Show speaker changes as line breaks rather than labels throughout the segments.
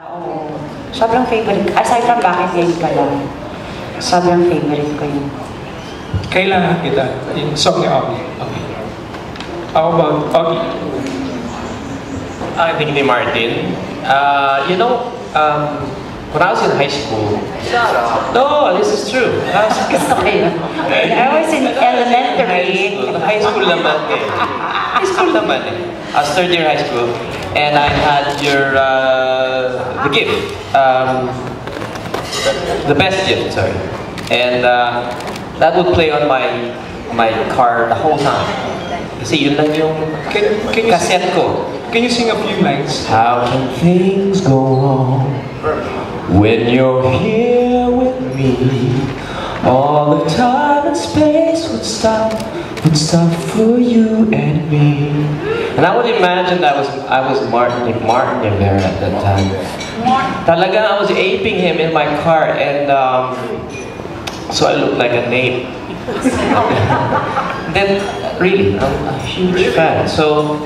Oo. Sobrang favorite. Aside from Bakit Ngayon Ka Lang, sobrang favorite ko yun.
Kailangan kita, yung song ni Augie. Okay. How about Augie?
I think ni Martin. You know, when I was in high school. No, this is true.
Gusto ko yun. I was in elementary.
High school naman eh. High school naman eh. I was third year high school, and I had your the gift, the best gift, sorry, and that would play on my car the whole time. Kasi yun lang yung cassette ko.
Can you sing a few lines?
How can things go wrong when you're here with me? All the time and space would stop for you and me. And I would imagine that I was Martin Rivera at that time. Talaga, I was aping him in my car, and so I looked like a nape. Then, really, I'm a huge fan. So,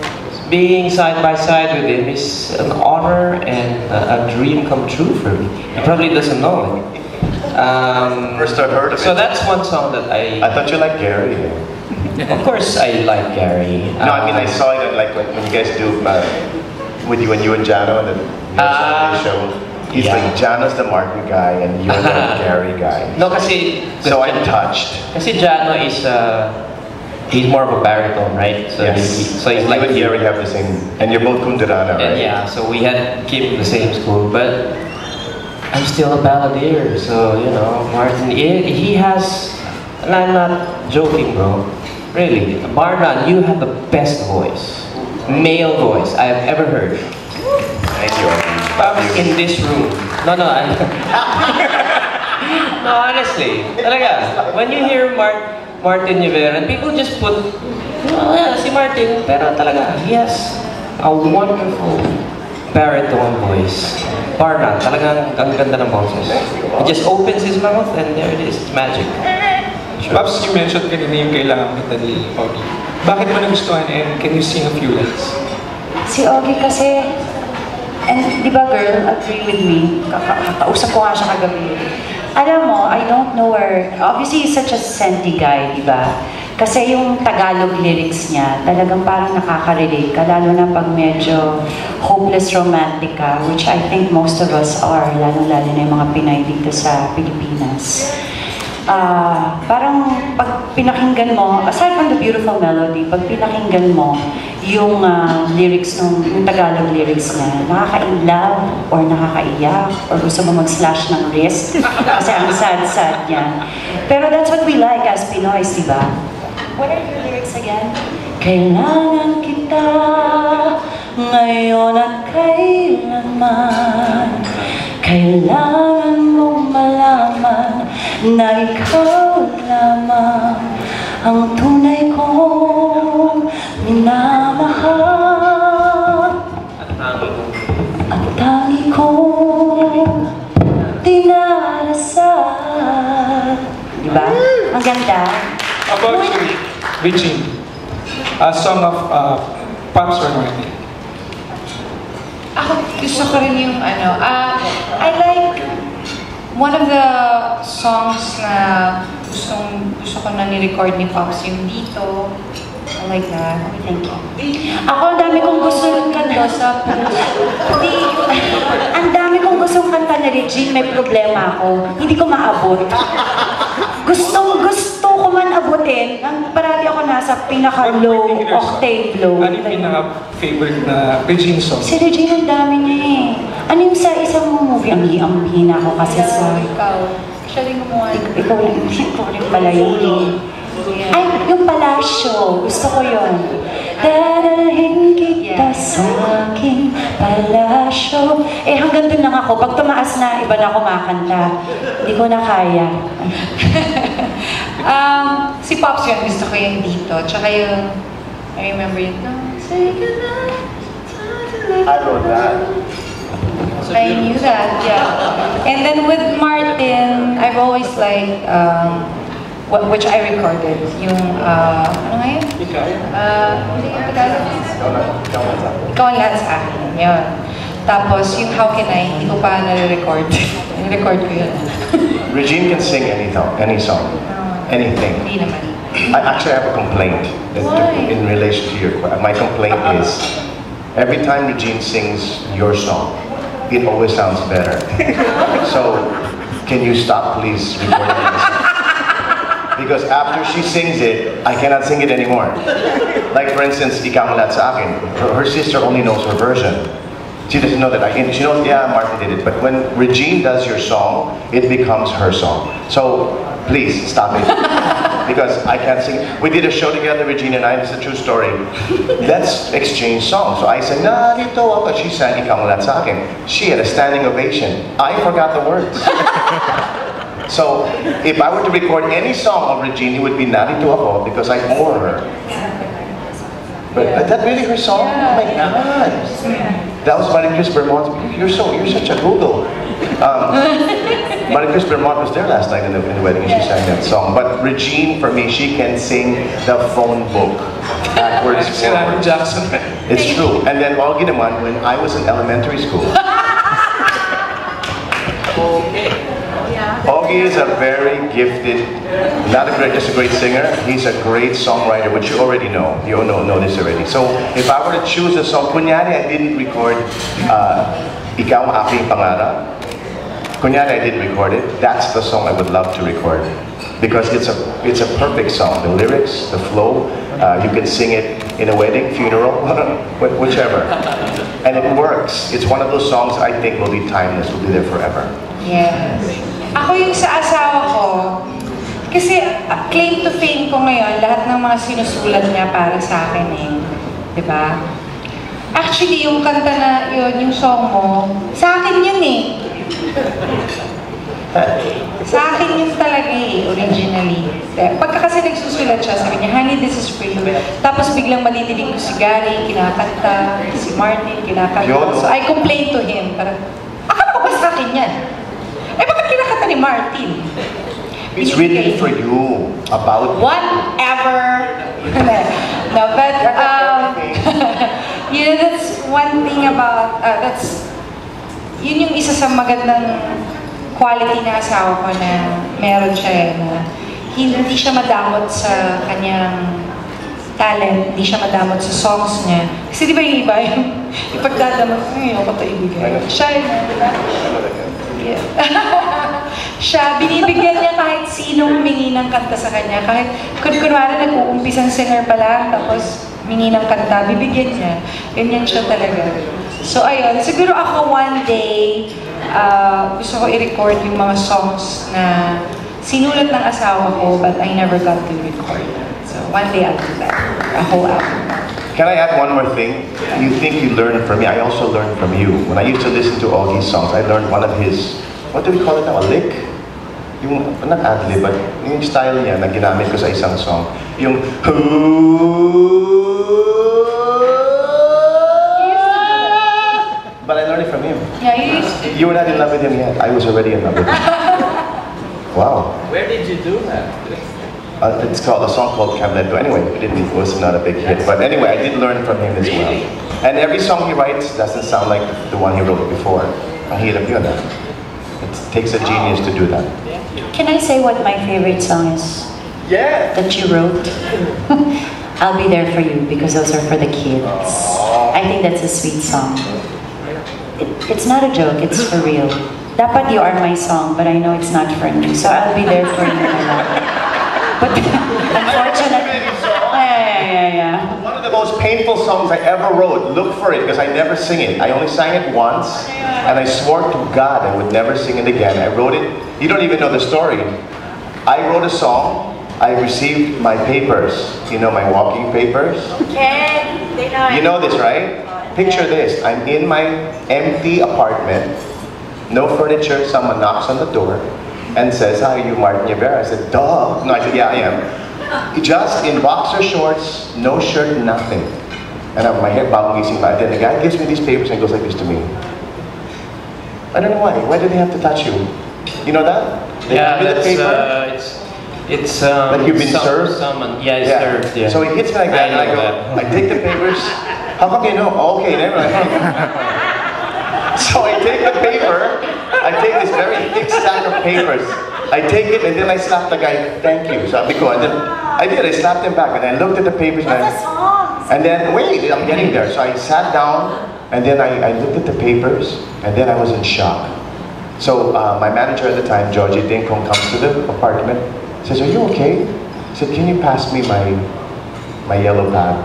being side by side with him is an honor and a dream come true for me. He probably doesn't know it.
First I heard of it.
So that's one song that
I thought you liked Gary.
Of course, I like Gary.
No, I mean I saw it like when you guys do when you and Jano and the Sunday show. He's like Jano's the Martin guy and you're the Gary guy.
No, kasi
so I'm touched.
Kasi Jano is he's more of a baritone, right? So
yes.
So he's like
you and Gary have the same, and you're both Kundurana, right?
Yeah. So we had keep the same school, but I'm still a balladeer. So you know, Martin, he has, and I'm not joking, bro. Really, bar none, you have the best voice, male voice I've ever heard.
Thank you.
In this room. No, no, no, honestly. Talaga, when you hear Martin Rivera, people just put, oh, yeah, si Martin, pero talaga, he has a wonderful baritone voice. Bar none, talagang ang ganda ng boses. He just opens his mouth and there it is, it's magic.
Sure. Pops, you mentioned kanina yung kailangan kita ni Augie. Bakit mo nagustuhan and can you sing a few lines?
Si Augie kasi, and di ba girl, agree with me, kausap ko nga siya kagabi. Alam mo, I don't know where, obviously he's such a senti guy, di ba? Kasi yung Tagalog lyrics niya, talagang parang nakaka-relate ka, lalo na pag medyo hopeless romantic ka, which I think most of us are, lalo-lalo na yung mga Pinay dito sa Pilipinas. Parang pag pinakinggan mo, aside from the beautiful melody, pag pinakinggan mo yung lyrics yung Tagalog lyrics niya, nakaka-inlove or nakakaiyak or gusto mo mag-slash ng wrist kasi ang sad-sad niya. Pero that's what we like as Pinoys, di ba? What are your lyrics again? Kailangan kita ngayon at kailanman, kailangan mong malaman na ikaw lamang ang tunay kong minamahal at tangi kong dinarasal. Diba? Ang ganda.
About you, Regine, a song of Pops or Martin?
Ako gusto ko rin yung I like one of the songs na gusto ko na ni-record ni Pops yung Dito. I like that.
Thank you. Ako, ang dami kong gustong kanta sa ang dami kong gustong kanta na Regine, may problema ako. Hindi ko maabot. Gusto ko man abutin. Parati ako nasa pinaka-low octave low.
Ano yung pinaka-favorite na Regine song?
Si Regine, ang dami niya eh. Ano yung sa isang movie? Ang hina ko kasi sa...
Ikaw. Siya rin gumawa.
Ikaw rin pala yun. Ay, yung palasyo. Gusto ko yun. Darahin kita sa aking palasyo. Eh, hanggang dun lang ako. Pag tumaas na, iba na ako makanta. Hindi ko na kaya.
Si Pops yun, gusto ko yung Dito. Tsaka yung, I remember yun. Say goodnight.
I wrote that.
I knew that, yeah. And then with Martin, I've always liked, which I recorded, yung, ano nga yun? Ikaw ang lahat sa akin, yun. Tapos yung How Can I, hindi ko pa nare-record. Nare-record ko yun.
Regine can sing any song, anything.
Hindi naman.
I actually have a complaint
Why?
in relation to your question. My complaint is every time Regine sings your song, it always sounds better. So, can you stop, please, recording this? Because after she sings it, I cannot sing it anymore. Like for instance, Ikaw Malat Sa Akin. Her sister only knows her version. She doesn't know that she knows, yeah, Martin did it. But when Regine does your song, it becomes her song. So, please, stop it. Because I can't sing. We did a show together, Regine and I, it's a true story. Let's exchange songs. So I sang, narito ako. She sang Ikaw Malat Sa Akin. She had a standing ovation. I forgot the words. So, if I were to record any song of Regine, it would be Narito Ako because I owe her. But is that really her song? Oh my God! That was Maricruz Bermont. You're such a Google. Maricruz Bermont was there last night in the wedding and she sang that song. But Regine, for me, she can sing the phone book backwards, forwards.
Jackson.
It's true. And then Augie naman, when I was in elementary school. Augie is a very gifted, just a great singer. He's a great songwriter, which you already know. You all know this already. So if I were to choose a song, kunyari I didn't record Ikaw Ang Aking Pangarap. Kunyari I didn't record it. That's the song I would love to record because it's a perfect song. The lyrics, the flow, you can sing it in a wedding, funeral, whichever, and it works. It's one of those songs I think will be timeless. Will be there forever.
Yes. Ako yung sa asawa ko, kasi claim to fame ko ngayon, lahat ng mga sinusulat niya para sa akin eh. Diba? Actually, yung kanta na yun, yung song mo, sa akin yun eh. Sa akin yun talaga eh, originally. Pagka kasi nagsusulat siya, sabi niya, honey, this is for you. Tapos biglang malidinig ko si Gary, kinakanta, si Martin, kinakanta. So I complained to him, parang, akala ko ba sa akin yan? Eh, bakit kinakanta ni Martin?
It's written for you about
whatever. No, but you know, that's one thing about yun yung isa sa magandang quality na asawa ko na meron siya na hindi siya madamot sa kanyang talent, hindi siya madamot sa songs niya. Kasi di ba yung iba yung ipagdadamot, ay, ako ito ibigay. Siya siya, binibigyan niya kahit sinong humingi ng kanta sa kanya. Kahit kunwari nag-uumpisang singer pa lang, tapos humingi ng kanta, bibigyan niya. Ganyan siya talaga. So ayun, siguro ako one day, gusto ko i-record yung mga songs na sinulat ng asawa ko, but I never got to record. So one day I'll do that. A whole album.
Can I add one more thing? You think you learned from me, I also learned from you. When I used to listen to all these songs, I learned one of his, what do we call it now, a lick? Yung, not ad-lib, but yung style niya na ginamit ko sa isang song. Yung, but I learned it from him.
Yeah, you used to.
You were not in love with him yet. I was already in love with him. Wow.
Where did you do that?
It's called a song called Can't Let Go. Anyway, it was not a big hit. But anyway, I did learn from him as well. And every song he writes doesn't sound like the one he wrote before. Ang hirap yun, ah. It takes a genius to do that.
Can I say what my favorite song is?
Yeah.
That you wrote? I'll Be There For You, because those are for the kids. I think that's a sweet song. It's not a joke, it's for real. Dapat You Are My Song, but I know it's not for me. So I'll be there for you. But unfortunately, yeah.
One of the most painful songs I ever wrote. Look for it, because I never sing it. I only sang it once, and I swore to God I would never sing it again. I wrote it. You don't even know the story. I wrote a song. I received my papers. You know, my walking papers. You know this, right? Picture this. I'm in my empty apartment. No furniture. Someone knocks on the door and says, "Hi, are you Martin Rivera?" I said, "Duh." No, I said, "Yeah, I am." Just in boxer shorts, no shirt, nothing. And my hair bagong gising pa. Then the guy gives me these papers and goes like this to me. I don't know why. Why did they have to touch you? You know that? They
Yeah,
give you the
that's
paper.
it's
Like you've been served?
Someone, yeah, served. Yeah.
So he hits me like that, and I
know
go,
that.
I take the papers. How come you know? Okay, never mind. So I take the paper, I take this very thick stack of papers, I take it and then I slap the guy, thank you. Sabi ko, and then I slapped him back and I looked at the papers and then, wait, I'm getting there. So I sat down and then I looked at the papers and then I was in shock. So my manager at the time, Georgie Dinkong, comes to the apartment, says, are you okay? I said, can you pass me my yellow pad?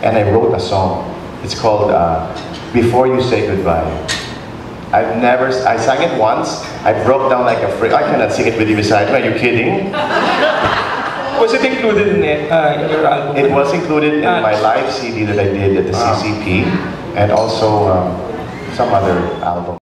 And I wrote a song. It's called Before You Say Goodbye. I sang it once, I broke down like a freak. I cannot sing it with you beside me, are you kidding?
Was it included in your album?
It was included in my live CD that I did at the CCP, and also some other album.